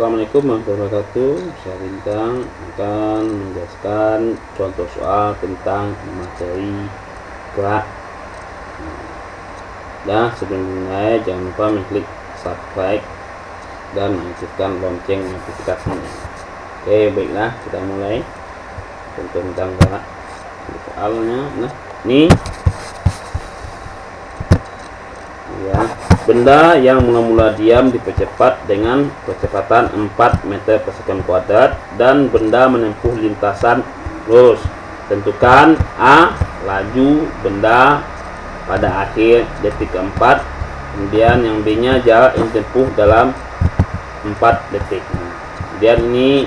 Assalamualaikum warahmatullahi wabarakatuh. Saya Bintang akan menjelaskan contoh soal tentang materi gerak. Dan sebelum mulai, jangan lupa mengklik subscribe dan mengaktifkan lonceng notifikasinya. Oke, baiklah, kita mulai contoh tentang gerak. Soalnya, nah, ini ya, benda yang mula-mula diam dipercepat dengan kecepatan 4 meter per sekon kuadrat dan benda menempuh lintasan lurus. Tentukan A. Laju benda pada akhir detik keempat, kemudian yang B nya jarak yang ditempuh dalam 4 detik. Kemudian ini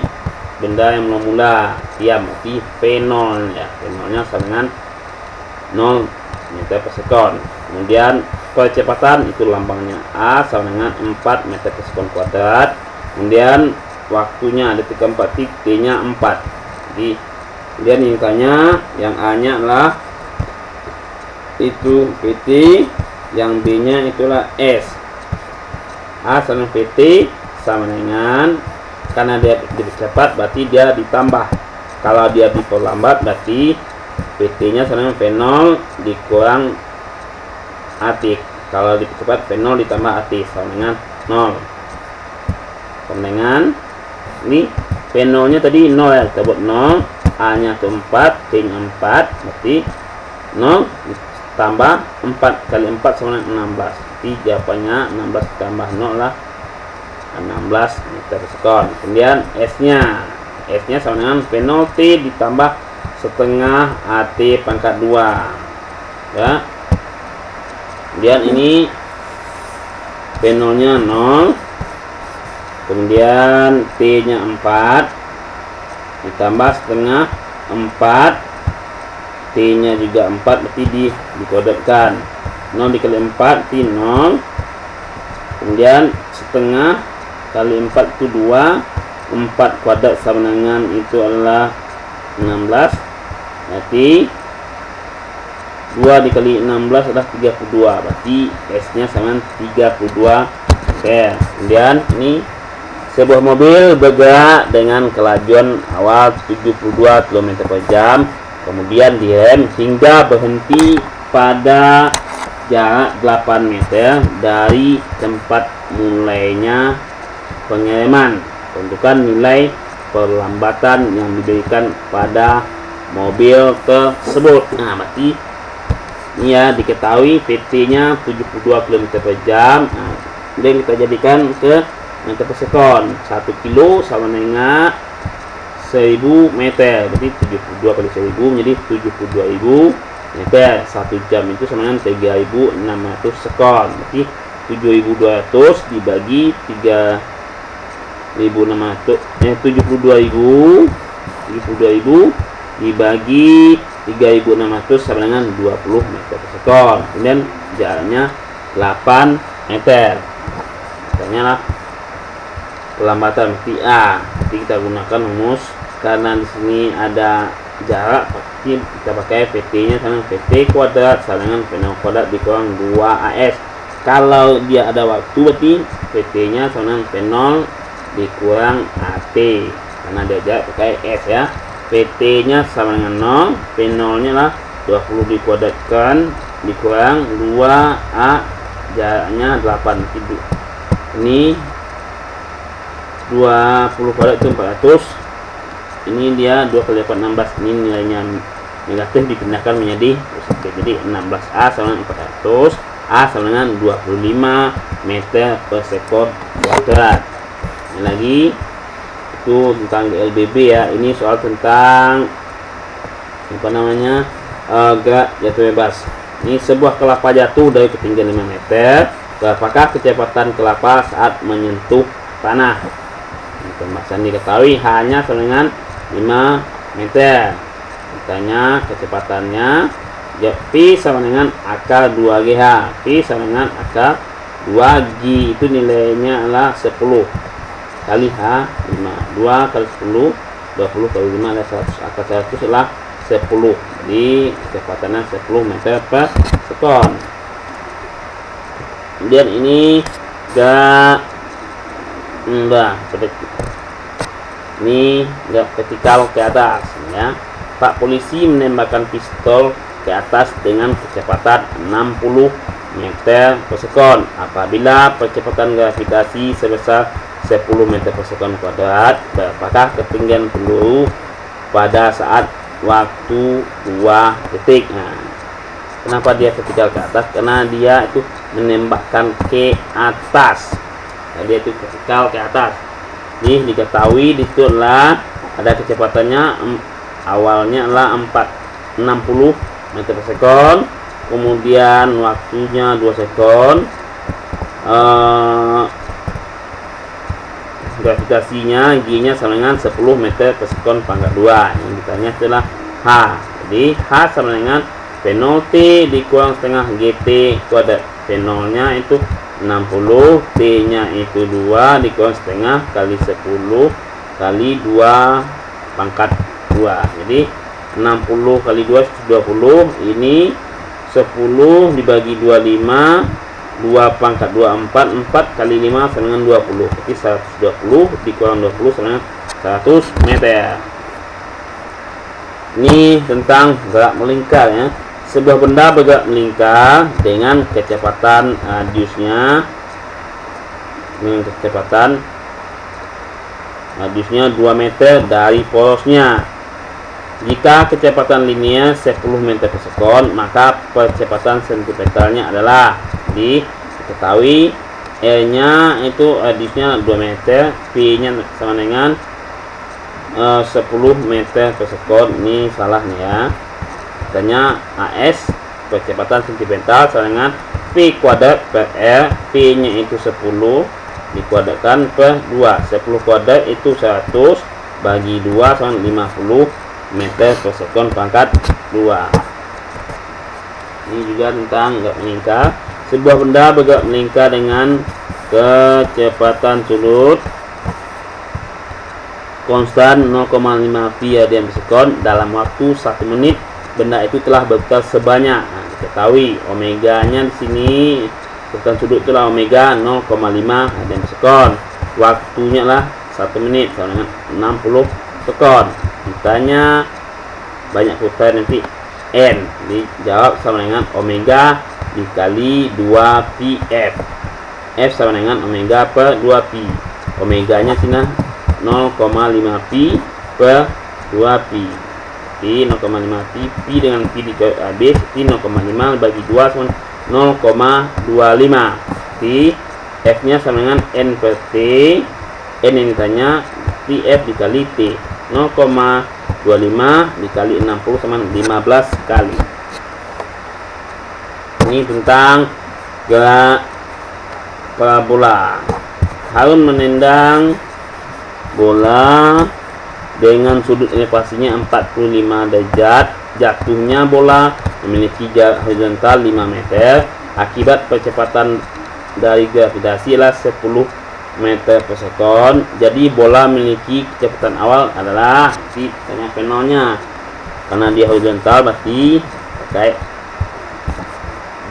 benda yang mula-mula diam, berarti V0 ya, V0 nya sama dengan 0 meter per sekon. Kemudian percepatan itu lambangnya A sama dengan 4 meter per sekon kuadrat. Kemudian waktunya detik keempat, T nya 4. Jadi kemudian yang tanya, yang A nya adalah itu PT, yang B nya itulah S. A sama PT sama dengan, karena dia lebih cepat berarti dia ditambah, kalau dia diperlambat berarti PT nya sama dengan V0 dikurang AT. Kalau dipercepat V0 ditambah AT sama dengan 0. Sama dengan ini V0 nya tadi 0 ya, kita buat 0, A nya itu 4, T nya 4, berarti 0 tambah 4 kali 4 sama dengan 16. Jadi jawabannya 16 tambah 0 lah 16 meter per sekon. Kemudian S nya sama dengan V0 T ditambah setengah AT pangkat 2 ya. Kemudian ini V0 nya 0, kemudian T nya 4 ditambah setengah 4, T nya juga 4, berarti dikodetkan 0 dikali 4 T 0, kemudian setengah kali 4 itu 2, 4 kuadrat sama dengan itu adalah 16, berarti 2 dikali 16 adalah 32, berarti S nya sama 32 meter. Kemudian ini sebuah mobil bergerak dengan kelajuan awal 72 km per jam, kemudian direm hingga berhenti pada jarak 8 meter dari tempat mulainya pengereman. Tentukan nilai perlambatan yang diberikan pada mobil tersebut. Nah, berarti ini ya diketahui PT nya 72 km per jam. Nah, kemudian kita jadikan ke meter per sekon. 1 kilo sama dengan 1000 meter, berarti 72 kali 1000 menjadi 72.000 meter. 1 jam itu sama dengan 3600 sekon, berarti 7200 dibagi 72.000 dibagi 3600 sama dengan 20 meter per sekon. Kemudian jaraknya 8 meter. Katanya lah perlambatan berarti A. Jadi kita gunakan rumus, karena di sini ada jarak, pasti kita pakai PT nya sama PT kuadrat sama dengan V0 kuadrat dikurang 2AS. Kalau dia ada waktu berarti PT nya sama dengan V0 dikurang AT, karena dia jarak pakai S ya. PT nya sama dengan 0, V0 nya lah 20 dikuadratkan dikurang 2A, jaraknya 8. Ini 20 kuadrat itu 400, ini dia 2 kali 8 16, ini nilainya negatif dipindahkan menjadi positif, jadi 16A sama dengan 400, A sama dengan 25 meter per sekon kuadrat. Ini lagi itu tentang LBB ya. Ini soal tentang apa namanya, gerak jatuh bebas. Ini sebuah kelapa jatuh dari ketinggian 5 meter. Berapakah kecepatan kelapa saat menyentuh tanah? Pembahasan diketahui hanya sama dengan 5 meter. Ditanya kecepatannya, P sama dengan akar 2GH. P sama dengan akar 2G, itu nilainya adalah 10 kali H5. 2 kali 10, 20 kali 5 adalah 100. Akar 100 adalah 10. Jadi kecepatannya 10 meter per sekon. Kemudian ini Enggak, ini enggak vertikal ke atas ya. Pak polisi menembakkan pistol ke atas dengan kecepatan 60 meter per sekon apabila percepatan gravitasi sebesar 10 meter per sekon kuadrat. Berapakah ketinggian peluru pada saat waktu 2 detik? Nah, kenapa dia vertikal ke atas? Karena dia itu menembakkan ke atas. Nah, dia itu vertikal ke atas. Ini diketahui di situ adalah ada kecepatannya awalnya adalah 60 meter per sekon, kemudian waktunya 2 sekon, gravitasinya G-nya sama dengan 10 meter per sekon pangkat 2. Yang ditanya adalah H. Jadi H sama dengan V0 T dikurang setengah GT kuadrat. V0 nya itu 60, T nya itu 2 dikurang setengah kali 10 kali 2 pangkat 2. Jadi 60 kali 2 20. Ini 10 dibagi 25, 2 pangkat 2 4, 4 kali 5 sama dengan 20. Jadi 120 dikurang 20 sama dengan 100 meter. Ini tentang gerak melingkar ya. Sebuah benda bergerak melingkar dengan kecepatan radiusnya 2 meter dari porosnya. Jika kecepatan linear 10 meter per sekon, maka percepatan sentimeternya adalah diketahui R-nya itu radiusnya 2 meter, P-nya sama dengan 10 meter per sekon. Ini salah nih ya. Katanya AS percepatan sentimeter sama dengan P kuadrat per R. P nya itu 10 dikuadratkan per 2. 10 kuadrat itu 100 bagi 2 sama 50 meter per sekon pangkat 2. Ini juga tentang gerak melingkar. Sebuah benda bergerak melingkar dengan kecepatan sudut konstan 0,5 pi radian per sekon dalam waktu 1 menit. Benda itu telah berputar sebanyak, diketahui omega-nya di sini, kecepatan sudut itulah omega 0,5 radian per sekon. Waktunya lah 1 menit sama dengan 60 sekon. Ditanya banyak putar nanti n, dijawab sama dengan omega dikali 2 pi f. F sama dengan omega per 2 pi. Omega-nya sini 0,5 pi per 2 pi. 0,5 pi, pi dengan pi dikali habis, 0,5 bagi 2 sama 0,25. F nya sama dengan n per t. N yang ditanya Tf dikali t. 0,25 dikali 60 sama 15 kali. Ini tentang gerak parabola. Harun menendang bola dengan sudut elevasinya 45 derajat. Jatuhnya bola memiliki jarak horizontal 5 meter. Akibat percepatan dari gravitasi adalah 10 meter per sekon. Jadi bola memiliki kecepatan awal adalah tanya V0-nya. Karena dia horizontal berarti pakai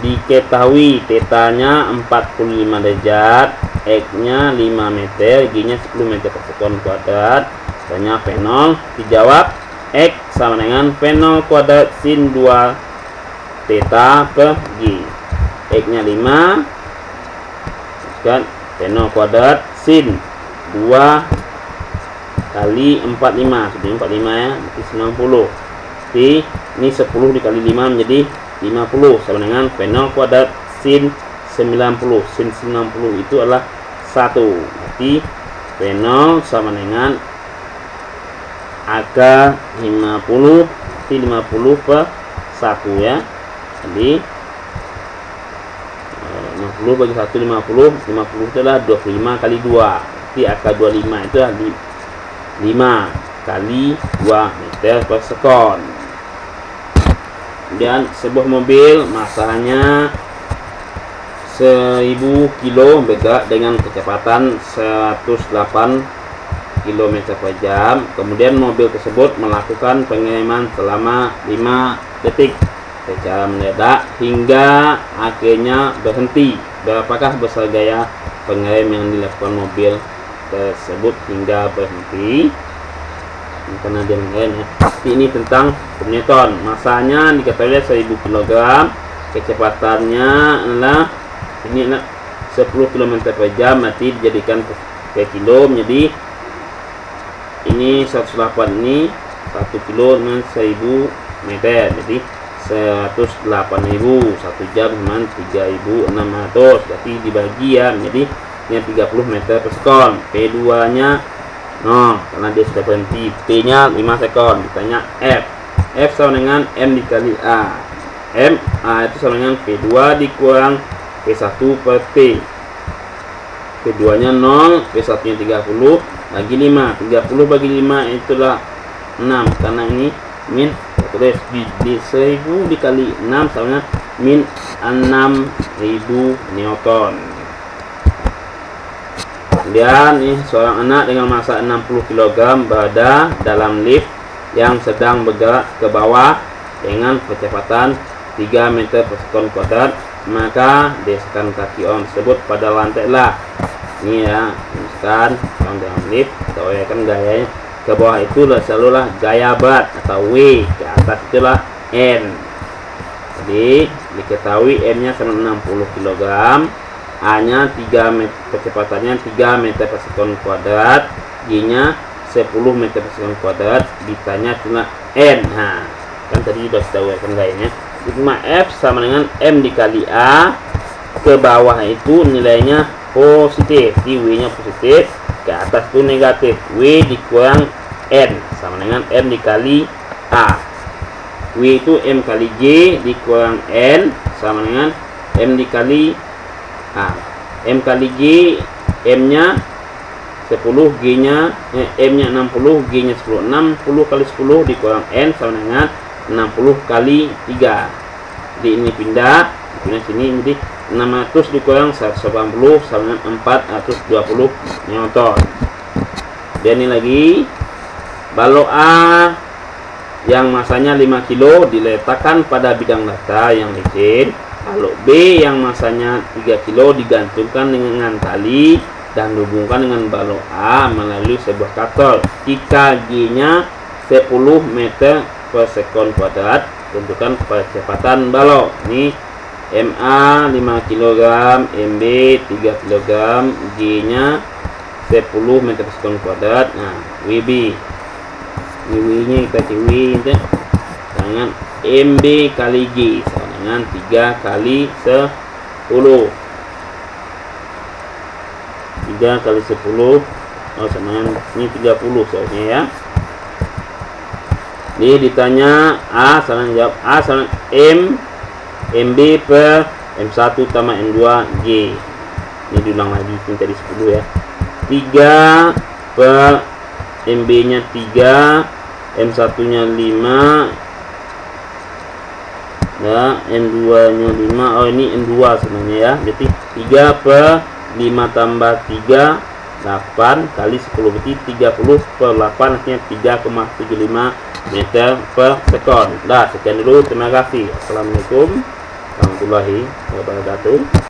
diketahui θ-nya 45 derajat, X-nya 5 meter, G-nya 10 meter per sekon kuadrat. Tanya V0, dijawab X sama dengan V0 kuadrat sin 2 θ per G. X-nya 5 kan V0 kuadrat sin 2 kali 45. Jadi 45 ya, berarti 90. Jadi ini 10 dikali 5 menjadi 50 sama dengan V0 kuadrat sin 90. Sin 90 itu adalah 1. Berarti V0 sama dengan angka 50, 50 per 1 ya. Jadi 50 bagi 1 50. 50 itu adalah 25 kali 2. Jadi angka 25 itu adalah 5 kali 2 meter per sekon. Kemudian sebuah mobil masanya 1000 kilo bergerak dengan kecepatan 108 km per jam. Kemudian mobil tersebut melakukan pengereman selama 5 detik secara mendadak hingga akhirnya berhenti. Berapakah besar gaya pengerem yang dilakukan mobil tersebut hingga berhenti. Karena dia ya. Ini tentang Newton. Masanya diketahui 1000 kg, kecepatannya adalah ini adalah 10 km per jam, nanti dijadikan per kilo menjadi ini 108, ini 1 kilo dengan 1000 meter, jadi 108.000, 1 jam dengan 3600, berarti dibagi ya menjadi 30 meter per sekon. P2 nya 0 karena dia sudah berhenti. T nya 5 sekon. Ditanya F sama dengan M dikali A. A itu sama dengan P2 dikurang P1 per T. P2 nya 0, P1 nya 30 bagi 5. 30 bagi 5 itulah 6, karena ini min terus di 1000 dikali 6 sama dengan min 6000 Newton. Kemudian seorang anak dengan massa 60 kg berada dalam lift yang sedang bergerak ke bawah dengan kecepatan 3 meter per sekon kuadrat, maka desakan kaki orang tersebut pada lantai lah. Ini ya, misalkan orang dalam lift, atau ya kan gayanya ke bawah itu selalulah gaya berat atau W, ke atas itulah N. Jadi diketahui M nya sama 60 kg, A nya 3 meter, kecepatannya 3 meter per sekon kuadrat, G nya 10 meter per sekon kuadrat, ditanya cuma N. Nah, kan tadi sudah tahu ya kan gayanya. Sigma F sama dengan M dikali A, ke bawah itu nilainya positif, di W nya positif, ke atas itu negatif. W dikurang N sama dengan M dikali A. W itu M kali G dikurang N sama dengan M dikali A. M kali G, M nya 10, G nya M nya 60, G nya 10. 60 kali 10 dikurang N sama dengan 60 kali 3. Jadi ini pindah sini, jadi 600 dikurang 180 sama dengan 420 Newton. Dan ini lagi balok A yang masanya 5 kilo diletakkan pada bidang data yang licin. Balok B yang masanya 3 kilo digantungkan dengan tali dan dihubungkan dengan balok A melalui sebuah kabel. Jika G nya 10 meter per sekon kuadrat, tentukan kecepatan balok. Ini MA 5 kg, MB 3 kg, G nya 10 meter per sekon kuadrat. Nah, WB W nya kita cari itu dengan MB kali G sama dengan 3 kali 10. 3 kali 10 sama dengan ini 30 soalnya ya. Ini ditanya A, salah jawab A sama M, MB per M1 tambah M2 G. Ini diulang lagi tadi 10 ya. 3 per MB nya 3, M1 nya 5 ya, M2 nya 5. Oh ini M2 sebenarnya ya. Jadi 3 per 5 tambah 3 8 kali 10, berarti 30 per 8 artinya 3,75 meter per sekon. Dah, sekian dulu, terima kasih. Assalamualaikum warahmatullahi wabarakatuh.